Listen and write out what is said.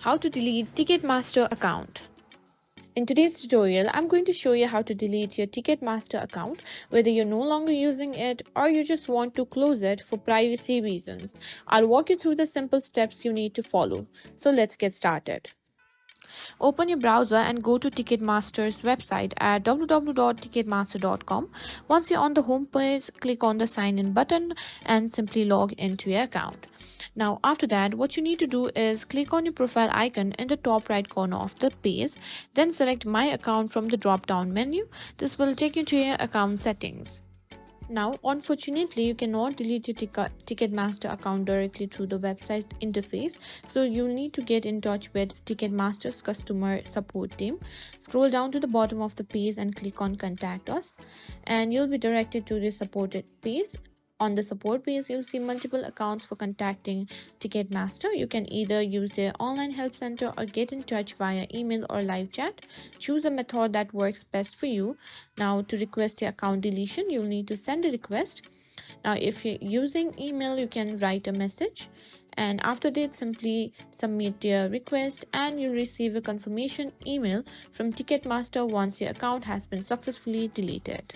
How to delete Ticketmaster account. In today's tutorial, I'm going to show you how to delete your Ticketmaster account, whether you're no longer using it or you just want to close it for privacy reasons. I'll walk you through the simple steps you need to follow. So let's get started. Open your browser and go to Ticketmaster's website at www.ticketmaster.com. Once you're on the home page, click on the sign in button and simply log into your account. Now after that, what you need to do is click on your profile icon in the top right corner of the page, then select my account from the drop down menu. This will take you to your account settings. Now, unfortunately, you cannot delete your Ticketmaster account directly through the website interface, so you need to get in touch with Ticketmaster's customer support team. Scroll down to the bottom of the page and click on Contact Us, and you'll be directed to the supported page. On the support page, you'll see multiple accounts for contacting Ticketmaster. You can either use their online help center or get in touch via email or live chat. Choose a method that works best for you. Now, to request your account deletion, you'll need to send a request. Now, if you're using email, you can write a message. And after that, simply submit your request and you'll receive a confirmation email from Ticketmaster once your account has been successfully deleted.